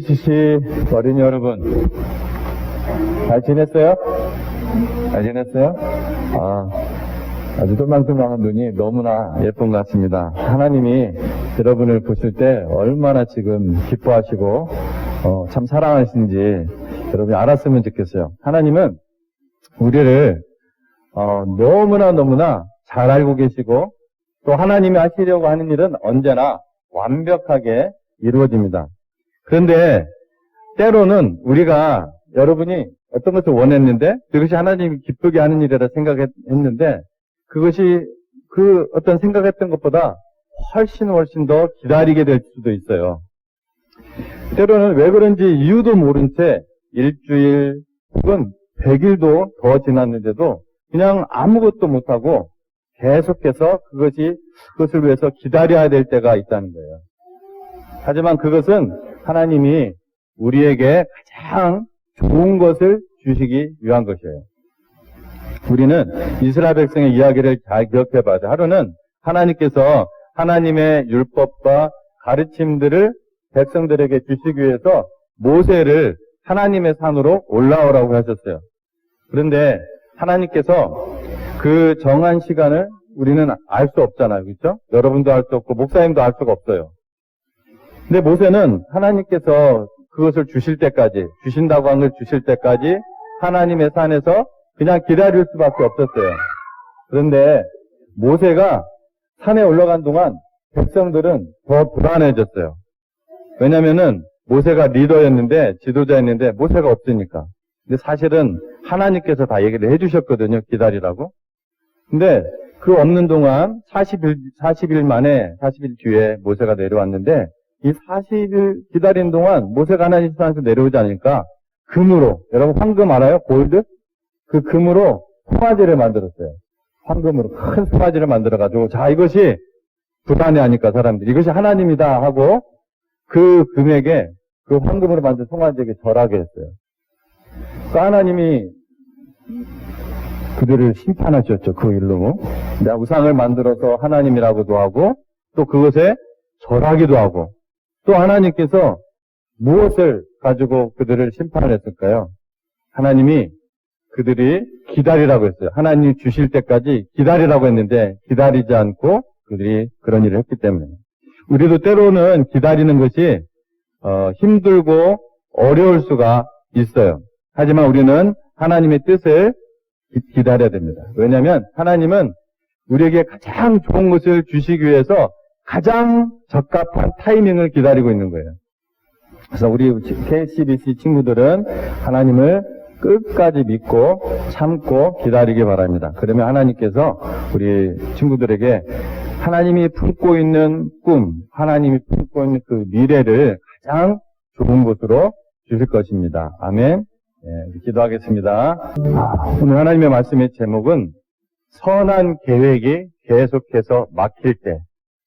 CC 어린이 여러분, 잘 지냈어요? 잘 지냈어요? 아주 똘망똘망한 눈이 너무나 예쁜 것 같습니다. 하나님이 여러분을 보실 때 얼마나 지금 기뻐하시고 참 사랑하시는지 여러분이 알았으면 좋겠어요. 하나님은 우리를 너무나 잘 알고 계시고 또 하나님이 하시려고 하는 일은 언제나 완벽하게 이루어집니다. 그런데 때로는 우리가 여러분이 어떤 것을 원했는데 그것이 하나님이 기쁘게 하는 일이라 생각했는데 그것이 그 어떤 생각했던 것보다 훨씬 더 기다리게 될 수도 있어요. 때로는 왜 그런지 이유도 모른 채 일주일 혹은 100일도 더 지났는데도 그냥 아무것도 못하고 계속해서 그것을 위해서 기다려야 될 때가 있다는 거예요. 하지만 그것은 하나님이 우리에게 가장 좋은 것을 주시기 위한 것이에요. 우리는 이스라엘 백성의 이야기를 잘 기억해 봐야 돼요. 하루는 하나님께서 하나님의 율법과 가르침들을 백성들에게 주시기 위해서 모세를 하나님의 산으로 올라오라고 하셨어요. 그런데 하나님께서 그 정한 시간을 우리는 알 수 없잖아요. 그렇죠? 여러분도 알 수 없고 목사님도 알 수가 없어요. 근데 모세는 하나님께서 그것을 주신다고 한 걸 주실 때까지 하나님의 산에서 그냥 기다릴 수밖에 없었어요. 그런데 모세가 산에 올라간 동안 백성들은 더 불안해졌어요. 왜냐면은 모세가 리더였는데, 지도자였는데 모세가 없으니까. 근데 사실은 하나님께서 다 얘기를 해주셨거든요. 기다리라고. 근데 그 없는 동안 40일 뒤에 모세가 내려왔는데 이 40일 기다리는 동안 모세가 하나님 산에서 내려오지 않으니까 금으로, 여러분 황금 알아요? 골드? 그 금으로 송아지를 만들었어요. 황금으로 큰 송아지를 만들어가지고 자 이것이 불안해하니까 사람들이 이것이 하나님이다 하고 그 금에게 그 황금으로 만든 송아지에게 절하게 했어요. 그 하나님이 그들을 심판하셨죠. 그 일로. 내가 우상을 만들어서 하나님이라고도 하고 또 그것에 절하기도 하고 또 하나님께서 무엇을 가지고 그들을 심판을 했을까요? 하나님이 그들이 기다리라고 했어요. 하나님이 주실 때까지 기다리라고 했는데 기다리지 않고 그들이 그런 일을 했기 때문에 우리도 때로는 기다리는 것이 힘들고 어려울 수가 있어요. 하지만 우리는 하나님의 뜻을 기다려야 됩니다. 왜냐하면 하나님은 우리에게 가장 좋은 것을 주시기 위해서 가장 적합한 타이밍을 기다리고 있는 거예요. 그래서 우리 KCBC 친구들은 하나님을 끝까지 믿고 참고 기다리기 바랍니다. 그러면 하나님께서 우리 친구들에게 하나님이 품고 있는 꿈, 하나님이 품고 있는 그 미래를 가장 좋은 곳으로 주실 것입니다. 아멘. 네, 기도하겠습니다. 오늘 하나님의 말씀의 제목은 선한 계획이 계속해서 막힐 때.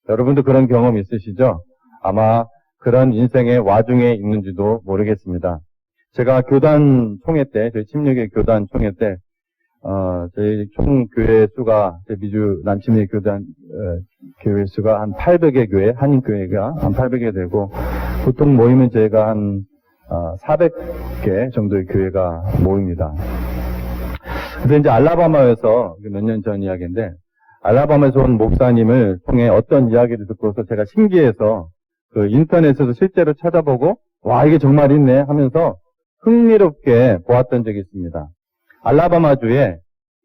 여러분도 그런 경험 있으시죠? 아마 그런 인생의 와중에 있는지도 모르겠습니다. 제가 교단 총회 때, 저희 침례교회 교단 총회 때, 저희 총 교회 수가, 미주 남침례 교단, 교회 수가 한 800여 교회, 한인교회가 한 800여 되고, 보통 모이면 저희가 한 400개 정도의 교회가 모입니다. 그래서 이제 알라바마에서 몇 년 전 이야기인데, 알라바마에서 온 목사님을 통해 어떤 이야기를 듣고서 제가 신기해서 그 인터넷에서 실제로 찾아보고, 와, 이게 정말 있네 하면서 흥미롭게 보았던 적이 있습니다. 알라바마주의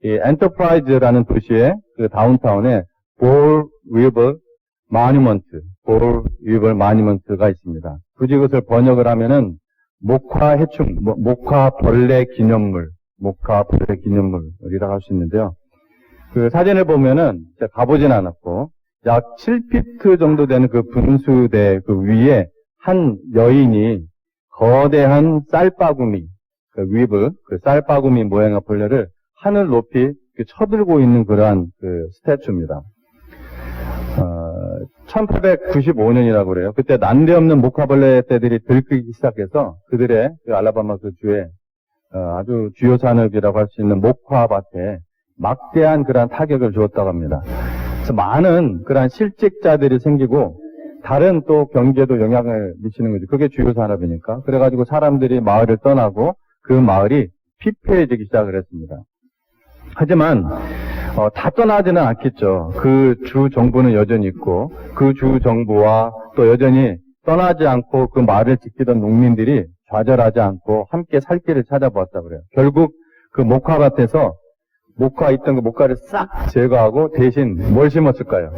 이 엔터프라이즈라는 도시의 그 다운타운에 볼 위버 마뉴먼트가 있습니다. 굳이 그것을 번역을 하면은 목화벌레 기념물이라고 할 수 있는데요. 그 사진을 보면은 제가 가보진 않았고 약 7피트 정도 되는 그 분수대 그 위에 한 여인이 거대한 쌀바구미, 그 쌀바구미 모양의 벌레를 하늘 높이 쳐들고 있는 그러한 그 스태츄입니다. 1895년이라고 그래요. 그때 난데없는 목화벌레 떼들이 들끓기 시작해서 그들의 그 알라바마 그 주에 아주 주요 산업이라고 할 수 있는 목화밭에 막대한 그러한 타격을 주었다고 합니다. 그래서 많은 그러한 실직자들이 생기고 다른 또 경제에도 영향을 미치는 거죠. 그게 주요 산업이니까. 그래가지고 사람들이 마을을 떠나고 그 마을이 피폐해지기 시작을 했습니다. 하지만 다 떠나지는 않겠죠. 그 주 정부는 여전히 있고 그 주 정부와 또 여전히 떠나지 않고 그 마을을 지키던 농민들이 좌절하지 않고 함께 살 길을 찾아보았다 그래요. 결국 그 목화밭에서 목화 있던 그 목화를 싹 제거하고 대신 뭘 심었을까요?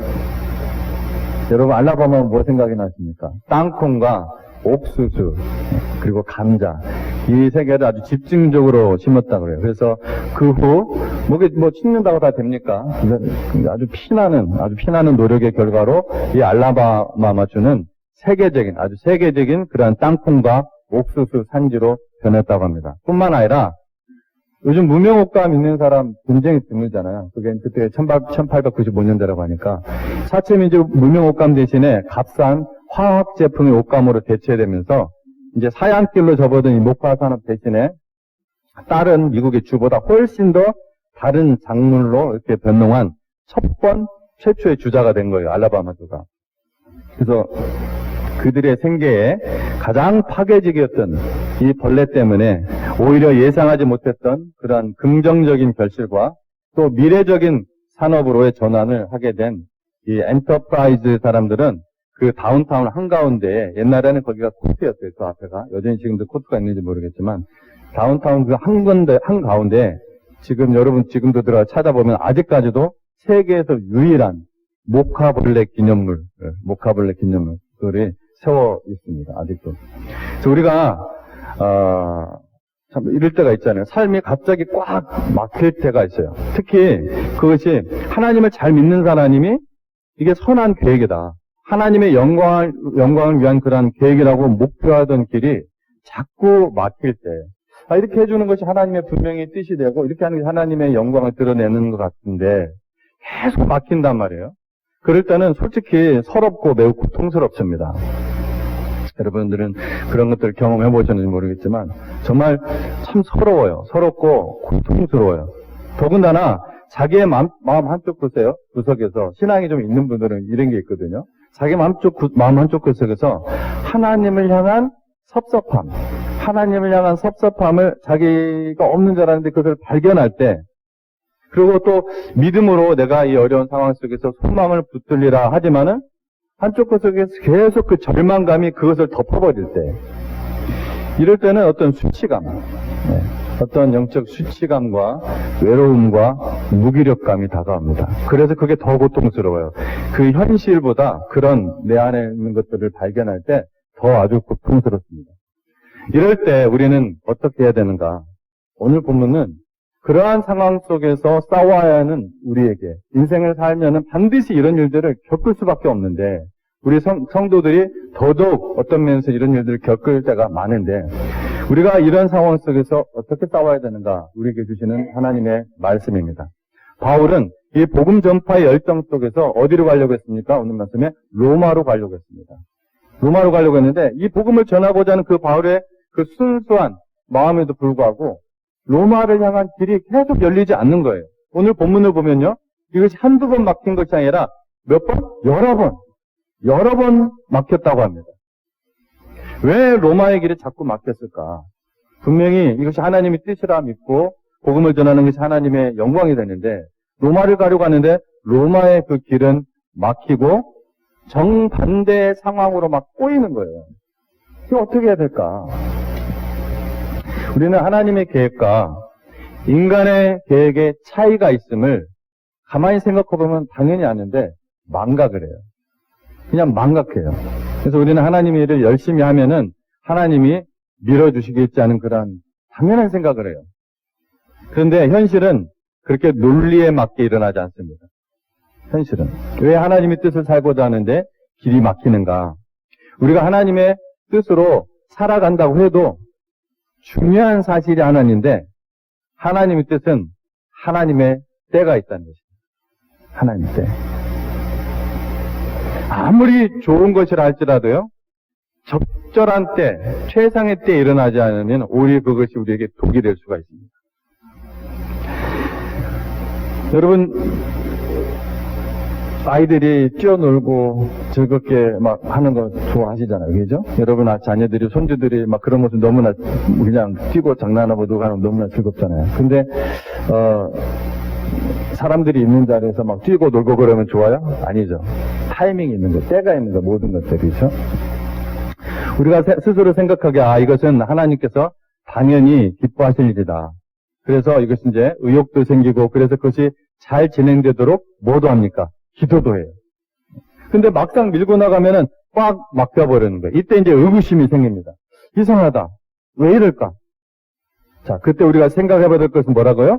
여러분 알라바마 뭐 생각이 나십니까? 땅콩과 옥수수 그리고 감자 이 세 개를 아주 집중적으로 심었다 그래요. 그래서 그 후 뭐 심는다고 다 됩니까? 아주 피나는 노력의 결과로 이 알라바마주는 아주 세계적인 그러한 땅콩과 옥수수 산지로 변했다고 합니다. 뿐만 아니라 요즘 무명옥감 있는 사람 굉장히 드물잖아요. 그게 그때 1895년대라고 하니까 사채민족 무명옥감 대신에 값싼 화학 제품의 옷감으로 대체되면서 이제 사양길로 접어든 이 목화 산업 대신에 다른 미국의 주보다 훨씬 더 다른 작물로 이렇게 변동한 최초의 주자가 된 거예요. 알라바마주가. 그래서 그들의 생계에 가장 파괴적이었던 이 벌레 때문에 오히려 예상하지 못했던 그러한 긍정적인 결실과 또 미래적인 산업으로의 전환을 하게 된 이 엔터프라이즈 사람들은 그 다운타운 한가운데에 옛날에는 거기가 코트였어요. 그 앞에가. 여전히 지금도 코트가 있는지 모르겠지만 다운타운 그 한가운데 지금 여러분 지금도 들어가 찾아보면 아직까지도 세계에서 유일한 모카벌레 기념물들이 세워 있습니다. 아직도. 그래서 우리가 참 이럴 때가 있잖아요. 삶이 갑자기 꽉 막힐 때가 있어요. 특히 그것이 하나님을 잘 믿는 사람이 이게 선한 계획이다. 하나님의 영광을 위한 그러한 계획이라고 목표하던 길이 자꾸 막힐 때 이렇게 해주는 것이 하나님의 분명히 뜻이 되고 이렇게 하는 게 하나님의 영광을 드러내는 것 같은데 계속 막힌단 말이에요. 그럴 때는 솔직히 서럽고 매우 고통스럽습니다. 여러분들은 그런 것들 경험해 보셨는지 모르겠지만 정말 참 서러워요. 서럽고 고통스러워요. 더군다나 자기의 마음 한쪽 구석에서 신앙이 좀 있는 분들은 이런 게 있거든요. 자기 마음 한쪽 구석에서 하나님을 향한 섭섭함을 자기가 없는 줄 알았는데 그것을 발견할 때 그리고 또 믿음으로 내가 이 어려운 상황 속에서 소망을 붙들리라 하지만은 한쪽 구석에서 계속 그 절망감이 그것을 덮어버릴 때 이럴 때는 어떤 수치감, 어떤 영적 수치감과 외로움과 무기력감이 다가옵니다. 그래서 그게 더 고통스러워요. 그 현실보다 그런 내 안에 있는 것들을 발견할 때 더 아주 고통스럽습니다. 이럴 때 우리는 어떻게 해야 되는가? 오늘 본문은 그러한 상황 속에서 싸워야 하는 우리에게 인생을 살면은 반드시 이런 일들을 겪을 수밖에 없는데 우리 성도들이 더더욱 어떤 면에서 이런 일들을 겪을 때가 많은데 우리가 이런 상황 속에서 어떻게 싸워야 되는가 우리에게 주시는 하나님의 말씀입니다. 바울은 이 복음 전파의 열정 속에서 어디로 가려고 했습니까? 오늘 말씀에 로마로 가려고 했습니다. 로마로 가려고 했는데 이 복음을 전하고자 하는 그 바울의 그 순수한 마음에도 불구하고 로마를 향한 길이 계속 열리지 않는 거예요. 오늘 본문을 보면요. 이것이 한두 번 막힌 것이 아니라 몇 번? 여러 번 막혔다고 합니다. 왜 로마의 길이 자꾸 막혔을까? 분명히 이것이 하나님의 뜻이라 믿고 복음을 전하는 것이 하나님의 영광이 되는데 로마를 가려고 하는데 로마의 그 길은 막히고 정반대의 상황으로 막 꼬이는 거예요. 이게 어떻게 해야 될까? 우리는 하나님의 계획과 인간의 계획에 차이가 있음을 가만히 생각해보면 당연히 아는데 망각을 해요. 그냥 망각해요. 그래서 우리는 하나님의 일을 열심히 하면은 하나님이 밀어주시겠지 하는 그런 당연한 생각을 해요. 그런데 현실은 그렇게 논리에 맞게 일어나지 않습니다. 현실은. 왜 하나님의 뜻을 살고자 하는데 길이 막히는가? 우리가 하나님의 뜻으로 살아간다고 해도 중요한 사실이 하나인데 하나님의 뜻은 하나님의 때가 있다는 것입니다. 하나님의 때. 아무리 좋은 것이라 할지라도요. 적절한 때, 최상의 때에 일어나지 않으면 오히려 그것이 우리에게 독이 될 수가 있습니다. 여러분 아이들이 뛰어놀고 즐겁게 막 하는 거 좋아하시잖아요. 그죠? 여러분, 자녀들이, 손주들이 막 그런 모습 너무나 그냥 뛰고 장난하고 놀고 하는 거 너무나 즐겁잖아요. 근데, 사람들이 있는 자리에서 막 뛰고 놀고 그러면 좋아요? 아니죠. 타이밍이 있는 거, 때가 있는 거, 모든 것들이죠. 우리가 스스로 생각하기에, 이것은 하나님께서 당연히 기뻐하실 일이다. 그래서 이것이 이제 의욕도 생기고, 그래서 그것이 잘 진행되도록 뭐도 합니까? 기도도 해요. 근데 막상 밀고 나가면은 꽉 막혀버리는 거예요. 이때 이제 의구심이 생깁니다. 이상하다. 왜 이럴까? 자, 그때 우리가 생각해봐야 될 것은 뭐라고요?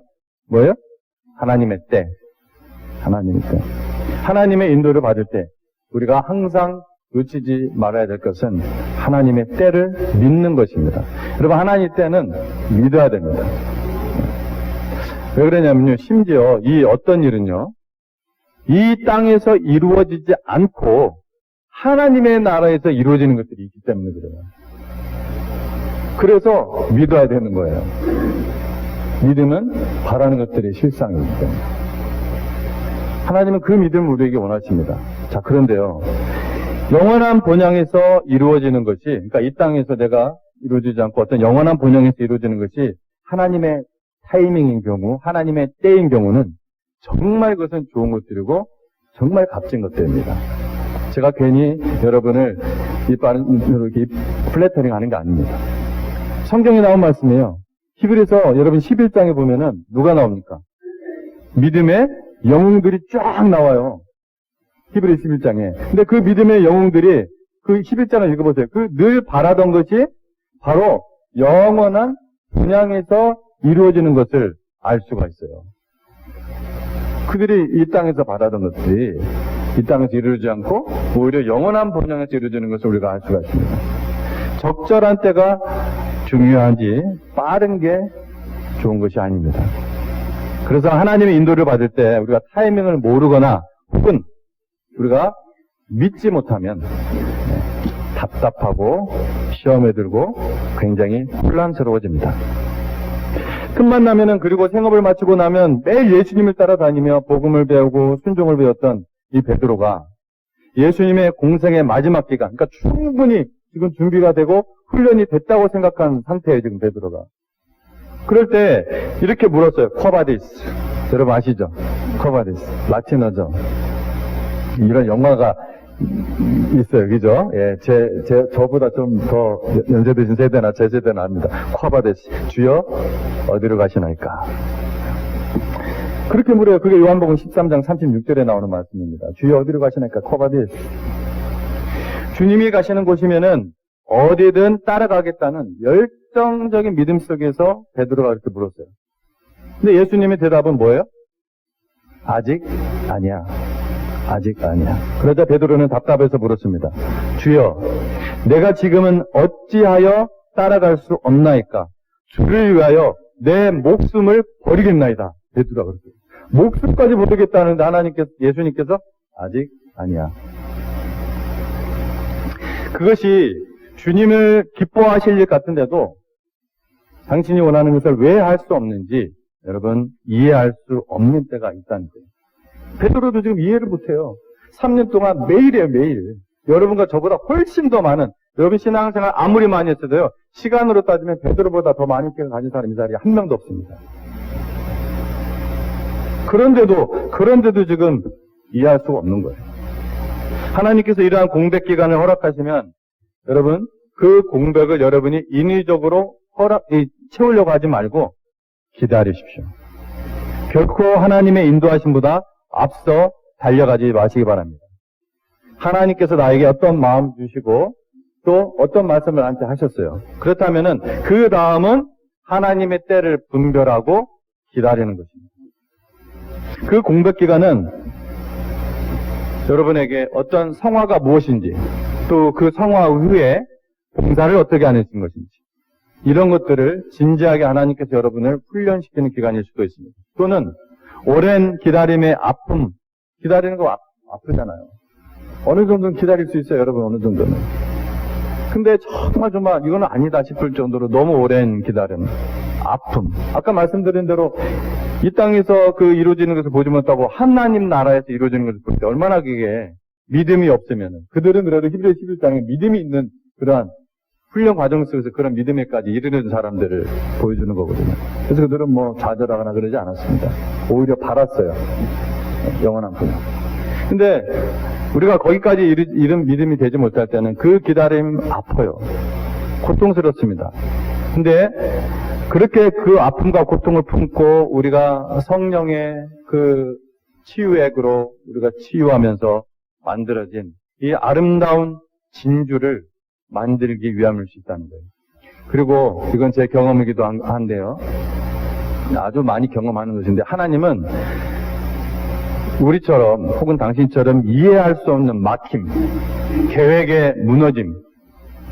뭐예요? 하나님의 때. 하나님의 때. 하나님의 인도를 받을 때 우리가 항상 놓치지 말아야 될 것은 하나님의 때를 믿는 것입니다. 여러분, 하나님의 때는 믿어야 됩니다. 왜 그러냐면요, 심지어 이 어떤 일은요, 이 땅에서 이루어지지 않고 하나님의 나라에서 이루어지는 것들이 있기 때문에 그래요. 그래서 믿어야 되는 거예요. 믿음은 바라는 것들의 실상이기 때문에. 하나님은 그 믿음을 우리에게 원하십니다. 자, 그런데요, 영원한 본향에서 이루어지는 것이, 그러니까 이 땅에서 내가 이루어지지 않고 어떤 영원한 본향에서 이루어지는 것이 하나님의 타이밍인 경우, 하나님의 때인 경우는 정말 그것은 좋은 것들이고 정말 값진 것들입니다. 제가 괜히 여러분을 이렇게 플래터링 하는 게 아닙니다. 성경에 나온 말씀이에요. 히브리서 여러분 11장에 보면은 누가 나옵니까? 믿음의 영웅들이 쫙 나와요. 히브리 11장에. 근데 그 믿음의 영웅들이 그 11장을 읽어보세요. 그 늘 바라던 것이 바로 영원한 분향에서 이루어지는 것을 알 수가 있어요. 그들이 이 땅에서 바라던 것들이 이 땅에서 이루어지지 않고 오히려 영원한 본향에서 이루어지는 것을 우리가 알 수가 있습니다. 적절한 때가 중요하지 빠른 게 좋은 것이 아닙니다. 그래서 하나님의 인도를 받을 때 우리가 타이밍을 모르거나 혹은 우리가 믿지 못하면 답답하고 시험에 들고 굉장히 혼란스러워집니다. 틈만 나면은, 그리고 생업을 마치고 나면 매일 예수님을 따라다니며 복음을 배우고 순종을 배웠던 이 베드로가 예수님의 공생의 마지막 기간, 그러니까 충분히 지금 준비가 되고 훈련이 됐다고 생각한 상태예요, 지금 베드로가. 그럴 때 이렇게 물었어요. 쿼바디스. 여러분 아시죠? 쿼바디스. 라틴어죠. 이런 영화가 있어요. 그죠? 예, 저보다 좀 더 연세드신 세대나 제 세대는 압니다. 쿼바디스. 주여, 어디로 가시나이까? 그렇게 물어요. 그게 요한복음 13장 36절에 나오는 말씀입니다. 주여, 어디로 가시나이까? 쿼바디스. 주님이 가시는 곳이면은 어디든 따라가겠다는 열정적인 믿음 속에서 베드로가 그렇게 물었어요. 근데 예수님의 대답은 뭐예요? 아직 아니야. 아직 아니야. 그러자 베드로는 답답해서 물었습니다. 주여, 내가 지금은 어찌하여 따라갈 수 없나이까? 주를 위하여 내 목숨을 버리겠나이다. 베드로가 그렇게. 목숨까지 버리겠다는데 예수님께서 아직 아니야. 그것이 주님을 기뻐하실 일 같은데도 당신이 원하는 것을 왜 할 수 없는지 여러분 이해할 수 없는 때가 있다는 거예요. 베드로도 지금 이해를 못해요. 3년 동안 매일이에요, 매일. 여러분과 저보다 훨씬 더 많은, 여러분 신앙생활 아무리 많이 했어도요, 시간으로 따지면 베드로보다 더 많은 기회를 가진 사람이 이 자리에 한 명도 없습니다. 그런데도 지금 이해할 수가 없는 거예요. 하나님께서 이러한 공백 기간을 허락하시면 여러분 그 공백을 여러분이 인위적으로 채우려고 하지 말고 기다리십시오. 결코 하나님의 인도하심보다 앞서 달려가지 마시기 바랍니다. 하나님께서 나에게 어떤 마음 주시고 또 어떤 말씀을 나한테 하셨어요. 그렇다면은 그 다음은 하나님의 때를 분별하고 기다리는 것입니다. 그 공백 기간은 여러분에게 어떤 성화가 무엇인지 또 그 성화 후에 봉사를 어떻게 하는 것인지 이런 것들을 진지하게 하나님께서 여러분을 훈련시키는 기간일 수도 있습니다. 또는 오랜 기다림의 아픔, 기다리는 거 아프잖아요. 어느 정도는 기다릴 수 있어요, 여러분, 어느 정도는. 근데 정말 이거는 아니다 싶을 정도로 너무 오랜 기다림, 아픔. 아까 말씀드린 대로 이 땅에서 그 이루어지는 것을 보지 못하고 하나님 나라에서 이루어지는 것을 볼 때 얼마나 그게 믿음이 없으면 그들은 그래도 히브리 11장에 믿음이 있는 그러한 훈련 과정 속에서 그런 믿음에까지 이르는 사람들을 보여주는 거거든요. 그래서 그들은 뭐 좌절하거나 그러지 않았습니다. 오히려 바랐어요. 영원한 분야. 근데 우리가 거기까지 이른 믿음이 되지 못할 때는 그 기다림 아파요. 고통스럽습니다. 근데 그렇게 그 아픔과 고통을 품고 우리가 성령의 그 치유액으로 우리가 치유하면서 만들어진 이 아름다운 진주를 만들기 위함일 수 있다는 거예요. 그리고 이건 제 경험이기도 한데요. 아주 많이 경험하는 것인데 하나님은 우리처럼 혹은 당신처럼 이해할 수 없는 막힘, 계획의 무너짐,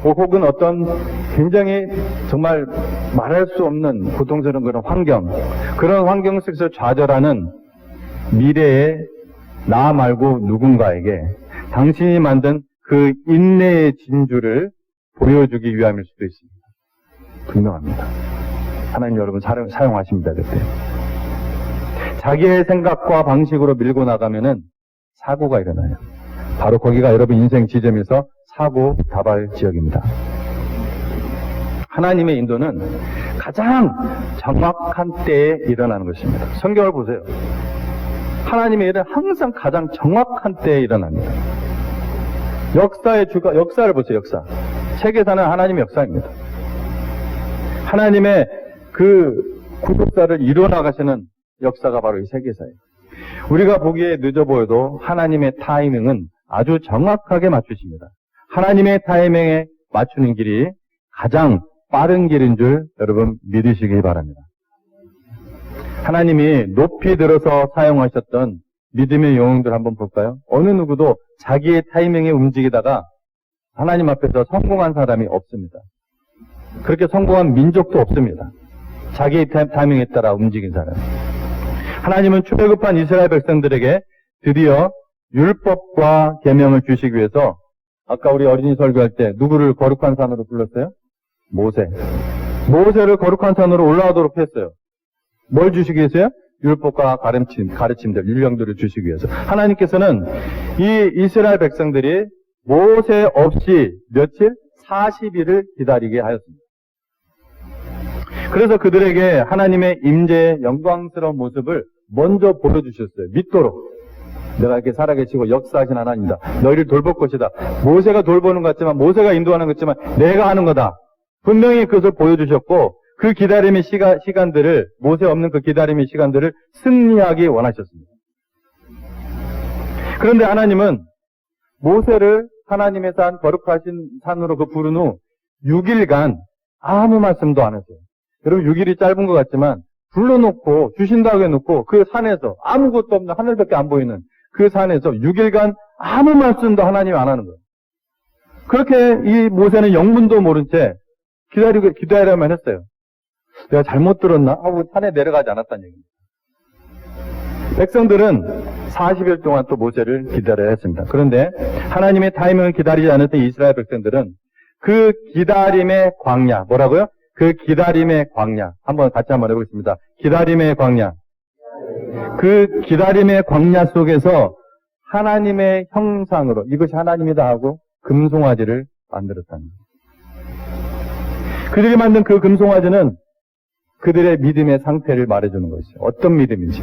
혹은 어떤 굉장히 정말 말할 수 없는 고통스러운 그런 환경 속에서 좌절하는 미래의 나 말고 누군가에게 당신이 만든 그 인내의 진주를 보여주기 위함일 수도 있습니다. 분명합니다. 하나님 여러분 사용하십니다, 그때. 자기의 생각과 방식으로 밀고 나가면은 사고가 일어나요. 바로 거기가 여러분 인생 지점에서 사고 다발 지역입니다. 하나님의 인도는 가장 정확한 때에 일어나는 것입니다. 성경을 보세요. 하나님의 일은 항상 가장 정확한 때에 일어납니다. 역사를 보세요, 역사. 세계사는 하나님의 역사입니다. 하나님의 그 구속사를 이뤄나가시는 역사가 바로 이 세계사예요. 우리가 보기에 늦어 보여도 하나님의 타이밍은 아주 정확하게 맞추십니다. 하나님의 타이밍에 맞추는 길이 가장 빠른 길인 줄 여러분 믿으시기 바랍니다. 하나님이 높이 들어서 사용하셨던 믿음의 영웅들 한번 볼까요? 어느 누구도 자기의 타이밍에 움직이다가 하나님 앞에서 성공한 사람이 없습니다. 그렇게 성공한 민족도 없습니다. 자기의 타이밍에 따라 움직인 사람. 하나님은 출애굽한 이스라엘 백성들에게 드디어 율법과 계명을 주시기 위해서 아까 우리 어린이 설교할 때 누구를 거룩한 산으로 불렀어요? 모세를 거룩한 산으로 올라가도록 했어요. 뭘 주시기 위해서요? 율법과 가르침들, 율령들을 주시기 위해서. 하나님께서는 이 이스라엘 백성들이 모세 없이 며칠? 40일을 기다리게 하였습니다. 그래서 그들에게 하나님의 임재의 영광스러운 모습을 먼저 보여주셨어요. 믿도록. 내가 이렇게 살아계시고 역사하신 하나님이다. 너희를 돌볼 것이다. 모세가 돌보는 것 같지만, 모세가 인도하는 것 같지만 내가 하는 거다. 분명히 그것을 보여주셨고 그 기다림의 시간들을, 모세 없는 그 기다림의 시간들을 승리하기 원하셨습니다. 그런데 하나님은 모세를 하나님의 산, 거룩하신 산으로 그 부른 후 6일간 아무 말씀도 안 했어요. 여러분 6일이 짧은 것 같지만 불러놓고 주신다고 해놓고 그 산에서 아무것도 없는 하늘밖에 안 보이는 그 산에서 6일간 아무 말씀도 하나님이 안 하는 거예요. 그렇게 이 모세는 영문도 모른 채 기다려야만 했어요. 내가 잘못 들었나? 하고 산에 내려가지 않았다는 얘기입니다. 백성들은 40일 동안 또 모세를 기다려야 했습니다. 그런데 하나님의 타이밍을 기다리지 않았던 이스라엘 백성들은 그 기다림의 광야, 뭐라고요? 그 기다림의 광야. 같이 한번 해보겠습니다. 기다림의 광야. 그 기다림의 광야 속에서 하나님의 형상으로, 이것이 하나님이다 하고 금송아지를 만들었다는 거예요. 그들이 만든 그 금송아지는 그들의 믿음의 상태를 말해주는 것이죠. 어떤 믿음인지.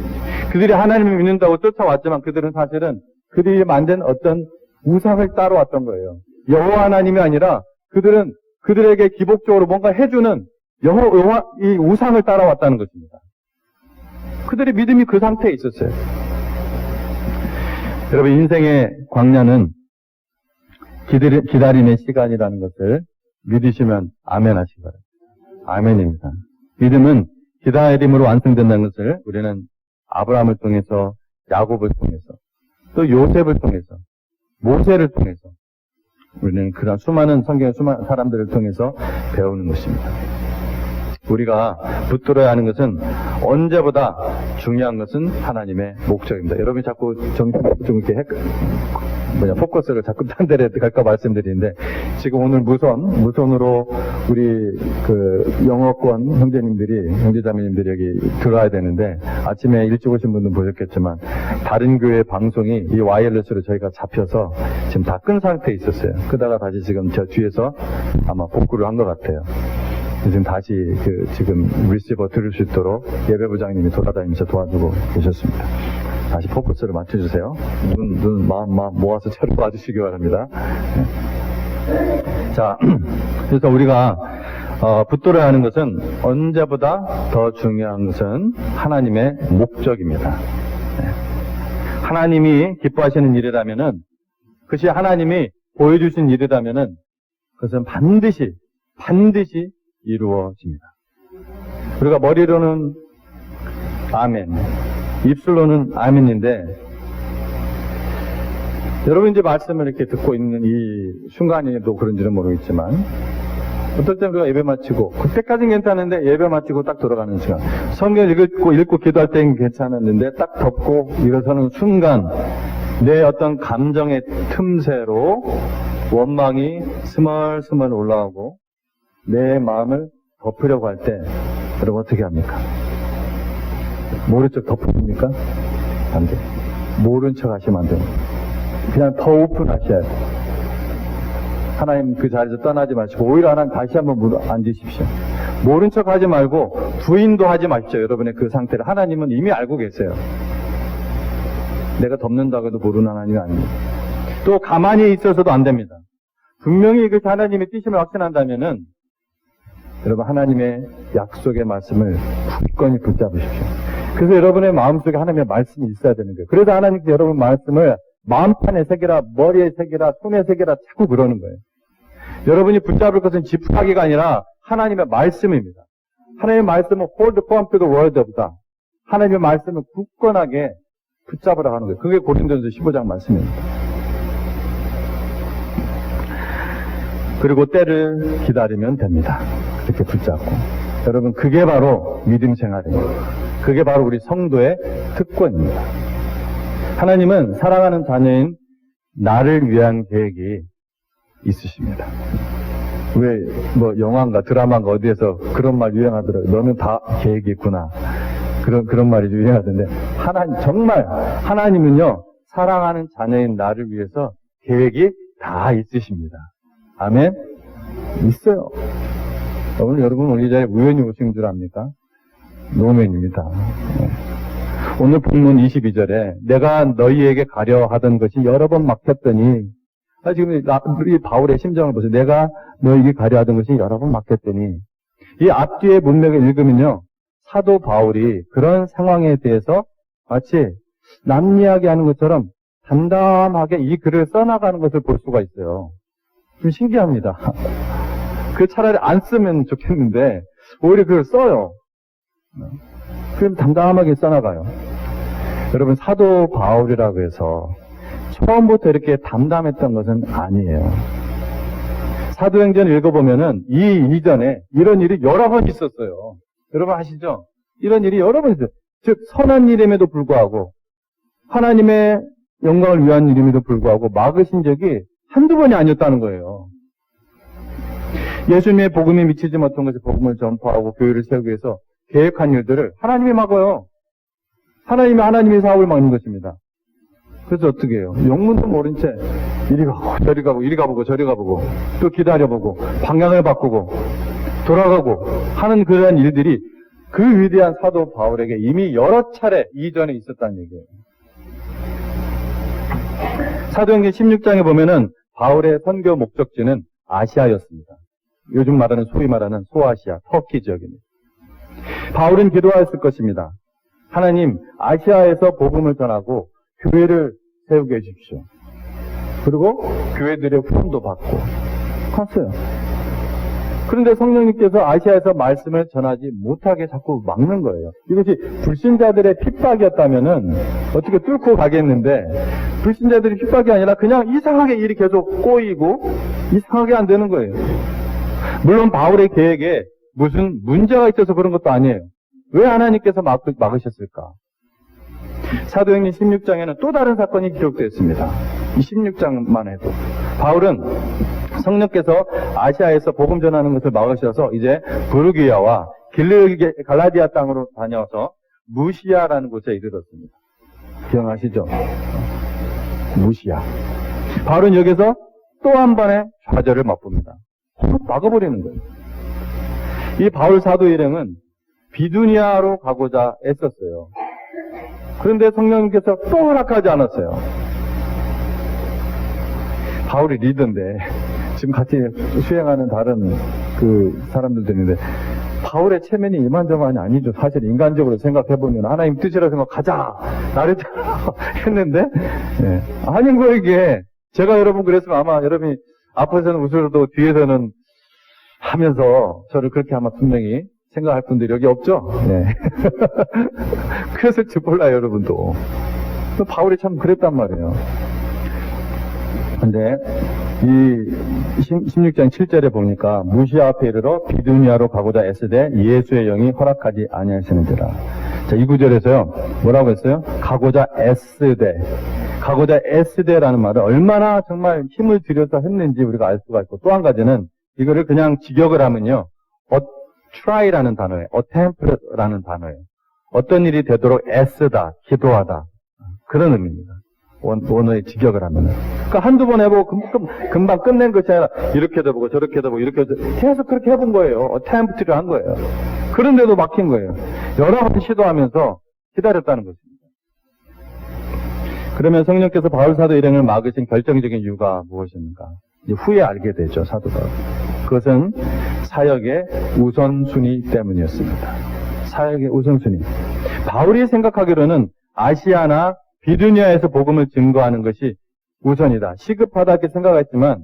그들이 하나님을 믿는다고 쫓아왔지만 그들은 사실은 그들이 만든 어떤 우상을 따라왔던 거예요. 여호와 하나님이 아니라 그들은 그들에게 기복적으로 뭔가 해주는 여호와 이 우상을 따라왔다는 것입니다. 그들의 믿음이 그 상태에 있었어요. 여러분 인생의 광야는 기다림의 시간이라는 것을 믿으시면 아멘 하시기 바랍니다. 아멘입니다. 믿음은 기다림으로 완성된다는 것을 우리는 아브라함을 통해서, 야곱을 통해서, 또 요셉을 통해서, 모세를 통해서 우리는 그런 수많은 성경의 수많은 사람들을 통해서 배우는 것입니다. 우리가 붙들어야 하는 것은 언제보다 중요한 것은 하나님의 목적입니다. 여러분이 자꾸 정신 좀 이렇게 포커스를 자꾸 딴 데로 갈까 말씀드리는데, 지금 오늘 무선으로 우리 영어권 형제자매님들이 여기 들어와야 되는데, 아침에 일찍 오신 분들은 보셨겠지만, 다른 교회 방송이 이 와이어리스로 저희가 잡혀서 지금 다 끈 상태에 있었어요. 그러다가 다시 지금 저 뒤에서 아마 복구를 한 것 같아요. 지금 다시 지금 리시버 들을 수 있도록 예배부장님이 돌아다니면서 도와주고 계셨습니다. 다시 포커스를 맞춰주세요. 마음 모아서 차로 와주시기 바랍니다. 자, 그래서 우리가 붙들어야 하는 것은 언제보다 더 중요한 것은 하나님의 목적입니다. 하나님이 기뻐하시는 일이라면은, 그것이 하나님이 보여주신 일이라면은, 그것은 반드시 이루어집니다. 우리가 머리로는 아멘, 입술로는 아멘인데, 여러분 이제 말씀을 이렇게 듣고 있는 이 순간에도 그런지는 모르겠지만, 어떨 때 우리가 예배 마치고, 그때까지는 괜찮은데 예배 마치고 딱 돌아가는 시간, 성경 읽고 기도할 때는 괜찮았는데 딱 덮고 일어서는 순간 내 어떤 감정의 틈새로 원망이 스멀스멀 올라오고 내 마음을 덮으려고 할 때 여러분 어떻게 합니까? 모른 척 덮습니까? 안 돼. 모른 척 하시면 안 됩니다. 그냥 더 오픈하셔야 돼요. 하나님 그 자리에서 떠나지 마시고 오히려 하나님 다시 한번 앉으십시오. 모른 척 하지 말고 부인도 하지 마십시오. 여러분의 그 상태를 하나님은 이미 알고 계세요. 내가 덮는다고 해도 모르는 하나님이 아닙니다. 또 가만히 있어서도 안 됩니다. 분명히 이것이 하나님의 뜻임을 확신한다면은 여러분 하나님의 약속의 말씀을 굳건히 붙잡으십시오. 그래서 여러분의 마음속에 하나님의 말씀이 있어야 되는 거예요. 그래서 하나님께서 여러분 말씀을 마음판에 새기라, 머리에 새기라, 손에 새기라 자꾸 그러는 거예요. 여러분이 붙잡을 것은 지푸라기가 아니라 하나님의 말씀입니다. 하나님의 말씀은 hold firm to the word of God. 하나님의 말씀을 굳건하게 붙잡으라고 하는 거예요. 그게 고린도전서 15장 말씀입니다. 그리고 때를 기다리면 됩니다. 이렇게 붙잡고. 여러분 그게 바로 믿음 생활입니다. 그게 바로 우리 성도의 특권입니다. 하나님은 사랑하는 자녀인 나를 위한 계획이 있으십니다. 왜 영화인가 드라마인가 어디에서 그런 말 유행하더라고요. 너는 다 계획이 있구나. 그런 말이 유행하던데, 정말 하나님은요 사랑하는 자녀인 나를 위해서 계획이 다 있으십니다. 아멘? 있어요. 여러분 이 자리에 우연히 오신 줄 압니까? 노맨입니다. 오늘 본문 22절에 내가 너희에게 가려 하던 것이 여러 번 막혔더니, 지금 이 바울의 심정을 보세요. 내가 너희에게 가려 하던 것이 여러 번 막혔더니, 이 앞뒤의 문맥을 읽으면요 사도 바울이 그런 상황에 대해서 마치 남 이야기하는 것처럼 담담하게 이 글을 써나가는 것을 볼 수가 있어요. 좀 신기합니다. 차라리 안 쓰면 좋겠는데 오히려 그걸 써요. 그럼 담담하게 써나가요. 여러분 사도 바울이라고 해서 처음부터 이렇게 담담했던 것은 아니에요. 사도행전 읽어보면은 이 이전에 이런 일이 여러 번 있었어요. 여러분 아시죠? 이런 일이 여러 번 있어요. 즉 선한 일임에도 불구하고 하나님의 영광을 위한 일임에도 불구하고 막으신 적이 한두 번이 아니었다는 거예요. 예수님의 복음이 미치지 못한 것이 복음을 전파하고 교회를 세우기 위해서 계획한 일들을 하나님이 막아요. 하나님의 사업을 막는 것입니다. 그래서 어떻게 해요? 영문도 모른 채 이리 가고 저리 가고 이리 가보고 저리 가보고 또 기다려보고 방향을 바꾸고 돌아가고 하는 그러한 일들이 그 위대한 사도 바울에게 이미 여러 차례 이전에 있었다는 얘기예요. 사도행전 16장에 보면은 바울의 선교 목적지는 아시아였습니다. 요즘 말하는 소위 말하는 소아시아, 터키 지역입니다. 바울은 기도하였을 것입니다. 하나님, 아시아에서 복음을 전하고 교회를 세우게 해주십시오. 그리고 교회들의 후원도 받고 갔어요. 그런데 성령님께서 아시아에서 말씀을 전하지 못하게 자꾸 막는 거예요. 이것이 불신자들의 핍박이었다면은 어떻게 뚫고 가겠는데, 불신자들의 핍박이 아니라 그냥 이상하게 일이 계속 꼬이고 이상하게 안 되는 거예요. 물론 바울의 계획에 무슨 문제가 있어서 그런 것도 아니에요. 왜 하나님께서 막으셨을까? 사도행전 16장에는 또 다른 사건이 기록되어 있습니다. 이 16장만 해도. 바울은 성령께서 아시아에서 복음 전하는 것을 막으셔서 이제 부르기아와 갈라디아 땅으로 다녀서 무시아라는 곳에 이르렀습니다. 기억하시죠? 무시아. 바울은 여기서 또 한 번의 좌절을 맛봅니다. 막아버리는 거예요. 이 바울 사도 일행은 비두니아로 가고자 애썼어요. 그런데 성령님께서 또 허락하지 않았어요. 바울이 리더인데 지금 같이 수행하는 다른 그 사람들도 있는데 바울의 체면이 이만저만이 아니죠. 사실 인간적으로 생각해보면 하나님 뜻이라 생각 가자 나를 했는데 네. 아닌 거 이게. 제가 여러분 그랬으면 아마 여러분이 앞에서는 웃으러도 뒤에서는 하면서 저를 그렇게 아마 분명히 생각할 분들이 여기 없죠? 네. 그랬을지 몰라요, 여러분도. 또 바울이 참 그랬단 말이에요. 근데 이 16장 7절에 보니까 무시아 앞에 이르러 비두니아로 가고자 애쓰되 예수의 영이 허락하지 아니하시는지라. 자, 이 구절에서요. 뭐라고 했어요? 가고자 애쓰되. 가고자 애쓰되라는 말은 얼마나 정말 힘을 들여서 했는지 우리가 알 수가 있고, 또 한 가지는 이거를 그냥 직역을 하면요. try라는 단어예요. attempt라는 단어예요. 어떤 일이 되도록 애쓰다, 기도하다. 그런 의미입니다. 원어의 직역을 하면은. 그러니까 한두 번 해보고 금방 끝낸 것이 아니라 이렇게도 해보고 저렇게도 해보고 이렇게 계속 그렇게 해본 거예요. attempt를 한 거예요. 그런데도 막힌 거예요. 여러 번 시도하면서 기다렸다는 것입니다. 그러면 성령께서 바울 사도 일행을 막으신 결정적인 이유가 무엇입니까? 후에 알게 되죠, 사도 바울. 그것은 사역의 우선순위 때문이었습니다. 사역의 우선순위. 바울이 생각하기로는 아시아나 비두니아에서 복음을 증거하는 것이 우선이다. 시급하다 이렇게 생각했지만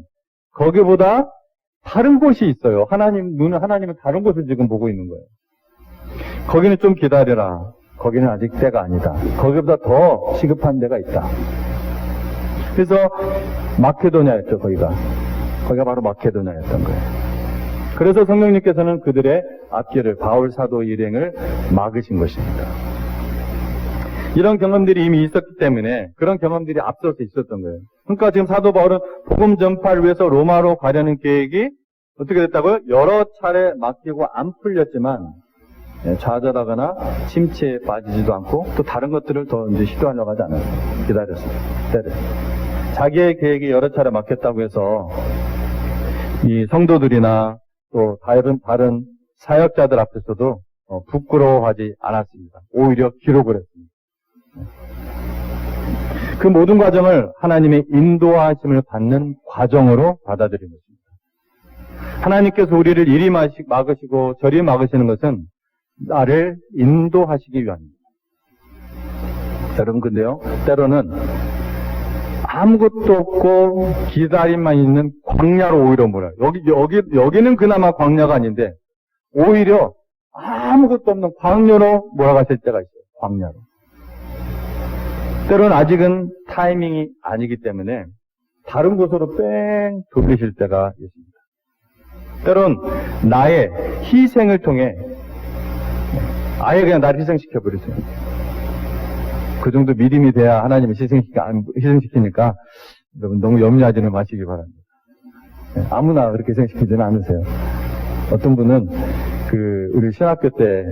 거기보다 다른 곳이 있어요. 하나님은 다른 곳을 지금 보고 있는 거예요. 거기는 좀 기다려라. 거기는 아직 때가 아니다. 거기보다 더 시급한 데가 있다. 그래서 마케도냐였죠, 거기가 바로 마케도냐였던 거예요. 그래서 성령님께서는 그들의 앞길을, 바울 사도 일행을 막으신 것입니다. 이런 경험들이 이미 있었기 때문에 그런 경험들이 앞서서 있었던 거예요. 그러니까 지금 사도 바울은 복음 전파를 위해서 로마로 가려는 계획이 어떻게 됐다고요? 여러 차례 막히고 안 풀렸지만 좌절하거나 침체에 빠지지도 않고 또 다른 것들을 더 이제 시도하려고 하지 않았어요. 기다렸어요. 자기의 계획이 여러 차례 막혔다고 해서 이 성도들이나 또 다른 사역자들 앞에서도 부끄러워하지 않았습니다. 오히려 기록을 했습니다. 그 모든 과정을 하나님의 인도하심을 받는 과정으로 받아들이는 것입니다. 하나님께서 우리를 이리 막으시고 저리 막으시는 것은 나를 인도하시기 위함입니다. 여러분, 근데요, 때로는 아무것도 없고 기다림만 있는 광야로 오히려 몰아요. 여기는 그나마 광야가 아닌데 오히려 아무것도 없는 광야로 몰아가실 때가 있어요. 광야로. 때로는 아직은 타이밍이 아니기 때문에 다른 곳으로 뺑 돌리실 때가 있습니다. 때로는 나의 희생을 통해 아예 그냥 나를 희생시켜버리세요. 그 정도 믿음이 돼야 하나님을 희생시키니까 여러분 너무 염려하지는 마시기 바랍니다. 아무나 그렇게 희생시키지는 않으세요. 어떤 분은 우리 신학교 때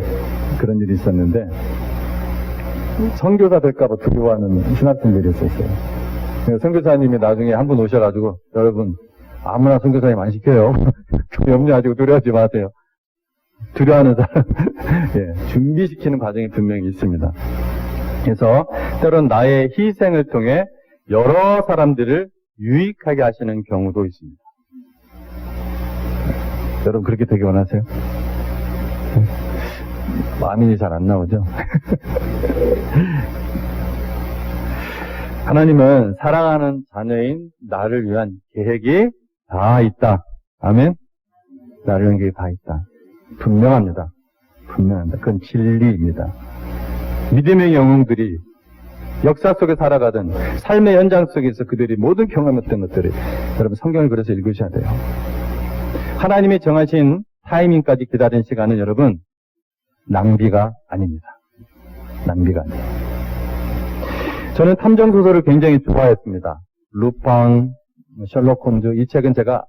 그런 일이 있었는데 선교사 될까봐 두려워하는 신학생들이 있었어요. 선교사님이 나중에 한 분 오셔가지고 여러분 아무나 선교사님 안 시켜요. 염려하시고 두려워하지 마세요. 두려워하는 사람 준비시키는 과정이 분명히 있습니다. 그래서 때론 나의 희생을 통해 여러 사람들을 유익하게 하시는 경우도 있습니다. 여러분 그렇게 되기 원하세요? 아멘이 잘 안 나오죠? 하나님은 사랑하는 자녀인 나를 위한 계획이 다 있다. 아멘? 나를 위한 계획이 다 있다. 분명합니다. 그건 진리입니다. 믿음의 영웅들이 역사 속에 살아가던 삶의 현장 속에서 그들이 모든 경험했던 것들을 여러분 성경을 그래서 읽으셔야 돼요. 하나님이 정하신 타이밍까지 기다린 시간은 여러분 낭비가 아닙니다. 낭비가 아니에요. 저는 탐정소설을 굉장히 좋아했습니다. 루팡, 셜록 홈즈 이 책은 제가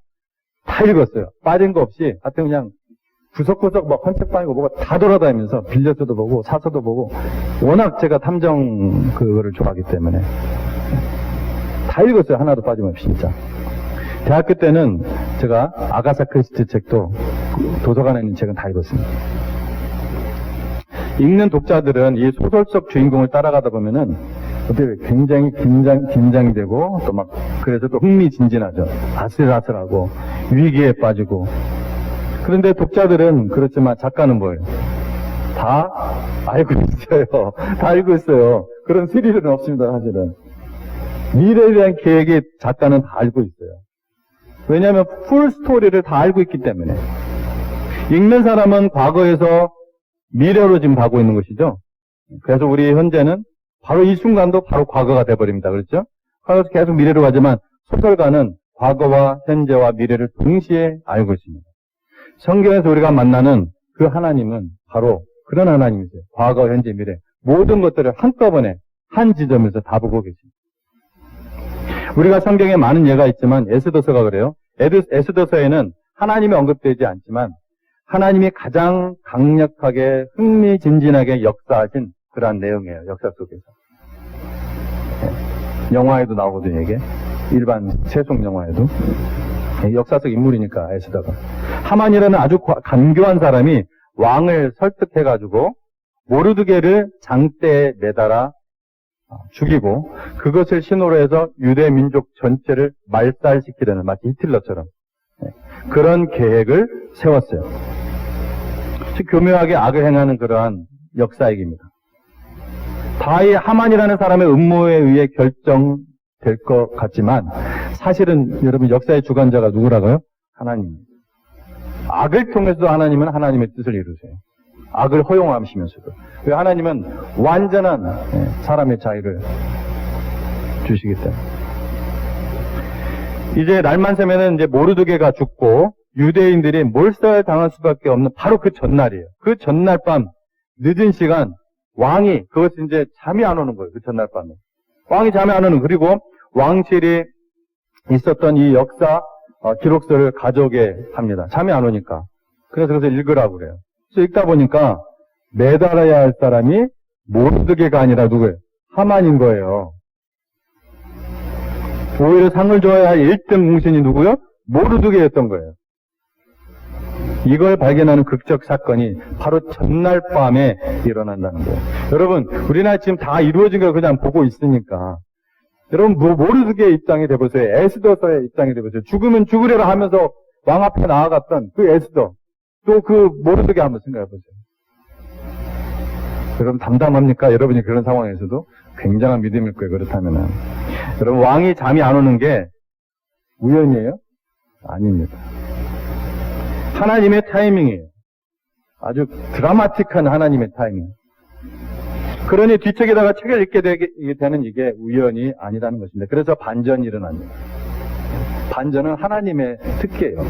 다 읽었어요. 빠진 거 없이 하여튼 그냥 구석구석 막 헌책방이고 뭐가 다 돌아다니면서 빌려서도 보고 사서도 보고 워낙 제가 탐정 그거를 좋아하기 때문에 다 읽었어요. 하나도 빠짐없이 진짜. 대학교 때는 제가 아가사 크리스티 책도 도서관에 있는 책은 다 읽었습니다. 읽는 독자들은 이 소설 속 주인공을 따라가다 보면은 그때 굉장히 긴장되고 또 막 그래서 또 흥미진진하죠. 아슬아슬하고 위기에 빠지고. 그런데 독자들은 그렇지만 작가는 뭐예요? 다 알고 있어요. 다 알고 있어요. 그런 스릴은 없습니다. 사실은. 미래에 대한 계획이 작가는 다 알고 있어요. 왜냐하면 풀 스토리를 다 알고 있기 때문에. 읽는 사람은 과거에서 미래로 지금 가고 있는 것이죠. 그래서 우리 현재는 바로 이 순간도 바로 과거가 돼버립니다. 그렇죠? 그래서 계속 미래로 가지만 소설가는 과거와 현재와 미래를 동시에 알고 있습니다. 성경에서 우리가 만나는 그 하나님은 바로 그런 하나님이세요. 과거, 현재, 미래 모든 것들을 한꺼번에 한 지점에서 다 보고 계십니다. 우리가 성경에 많은 예가 있지만 에스더서가 그래요. 에스더서에는 하나님이 언급되지 않지만 하나님이 가장 강력하게 흥미진진하게 역사하신 그러한 내용이에요. 역사 속에서. 영화에도 나오거든요. 이게 일반 세속 영화에도 역사 속 인물이니까 에스더가. 하만이라는 아주 간교한 사람이 왕을 설득해가지고 모르드게를 장대에 매달아 죽이고 그것을 신호로 해서 유대 민족 전체를 말살시키려는 마치 히틀러처럼 그런 계획을 세웠어요. 교묘하게 악을 행하는 그러한 역사얘기입니다. 다 이 하만이라는 사람의 음모에 의해 결정될 것 같지만 사실은 여러분 역사의 주관자가 누구라고요? 하나님입니다. 악을 통해서도 하나님은 하나님의 뜻을 이루세요. 악을 허용하시면서도. 왜 하나님은 완전한 사람의 자유를 주시기 때문에. 이제 날만 새면은 이제 모르드게가 죽고 유대인들이 몰살 당할 수밖에 없는 바로 그 전날이에요. 그 전날 밤 늦은 시간 왕이 그것이 이제 잠이 안 오는 거예요. 그 전날 밤에 왕이 잠이 안 오는. 그리고 왕실이 있었던 이 역사 기록서를 가져오게 합니다. 잠이 안 오니까. 그래서 읽으라고 그래요. 그래서 읽다 보니까 매달아야 할 사람이 모르드게가 아니라 누구예요? 하만인 거예요. 오히려 상을 줘야 할 1등 공신이 누구요? 모르드게였던 거예요. 이걸 발견하는 극적 사건이 바로 전날 밤에 일어난다는 거예요. 여러분, 우리나라 지금 다 이루어진 걸 그냥 보고 있으니까 여러분 모르드게의 입장이 돼보세요. 에스더서의 입장이 돼보세요. 죽으면 죽으려라 하면서 왕 앞에 나아갔던 그 에스더 또 그 모르드게 한번 생각해보세요. 여러분 담담합니까? 여러분이 그런 상황에서도 굉장한 믿음일 거예요. 그렇다면은 여러분 왕이 잠이 안 오는 게 우연이에요? 아닙니다. 하나님의 타이밍이에요. 아주 드라마틱한 하나님의 타이밍. 그러니 뒤척에다가 책을 읽게 되는 이게 우연이 아니라는 것입니다. 그래서 반전이 일어납니다. 반전은 하나님의 특기예요.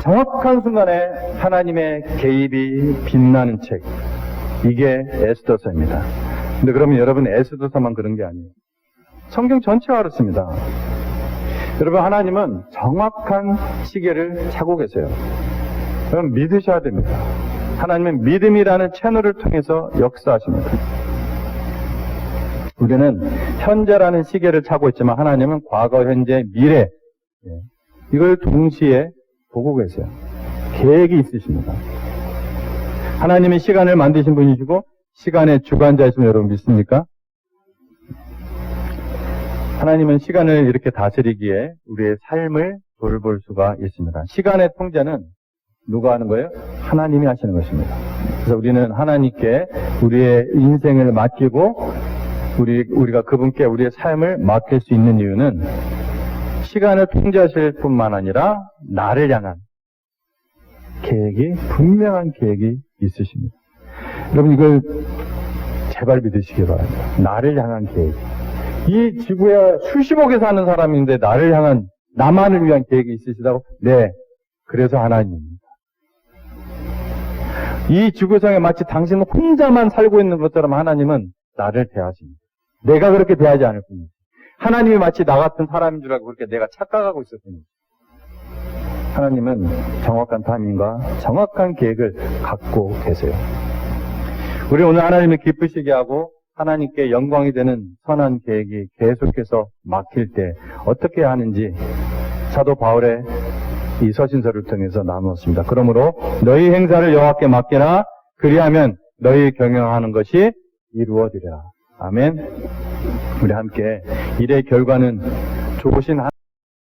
정확한 순간에 하나님의 개입이 빛나는 책. 이게 에스더서입니다. 근데 그러면 여러분 에스더서만 그런 게 아니에요. 성경 전체가 그렇습니다. 여러분 하나님은 정확한 시계를 차고 계세요. 그럼 믿으셔야 됩니다. 하나님은 믿음이라는 채널을 통해서 역사하십니다. 우리는 현재라는 시계를 차고 있지만 하나님은 과거, 현재, 미래 이걸 동시에 보고 계세요. 계획이 있으십니다. 하나님이 시간을 만드신 분이시고 시간의 주관자이심을 여러분 믿습니까? 하나님은 시간을 이렇게 다스리기에 우리의 삶을 돌볼 수가 있습니다. 시간의 통제는 누가 하는 거예요? 하나님이 하시는 것입니다. 그래서 우리는 하나님께 우리의 인생을 맡기고 우리가 그분께 우리의 삶을 맡길 수 있는 이유는 시간을 통제하실 뿐만 아니라 나를 향한 계획이 분명한 계획이 있으십니다. 여러분 이걸 제발 믿으시기 바랍니다. 나를 향한 계획. 이 지구에 수십억에 사는 사람인데 나를 향한 나만을 위한 계획이 있으시다고? 네. 그래서 하나님입니다. 이 지구상에 마치 당신 혼자만 살고 있는 것처럼 하나님은 나를 대하십니다. 내가 그렇게 대하지 않을 뿐입니다. 하나님이 마치 나 같은 사람인 줄 알고 그렇게 내가 착각하고 있었습니다. 하나님은 정확한 타이밍과 정확한 계획을 갖고 계세요. 우리 오늘 하나님을 기쁘시게 하고 하나님께 영광이 되는 선한 계획이 계속해서 막힐 때 어떻게 하는지 사도 바울의 이 서신서를 통해서 나누었습니다. 그러므로 너희 행사를 여호와께 맡기나 그리하면 너희 경영하는 것이 이루어지리라. 아멘. 우리 함께 일의 결과는 좋으신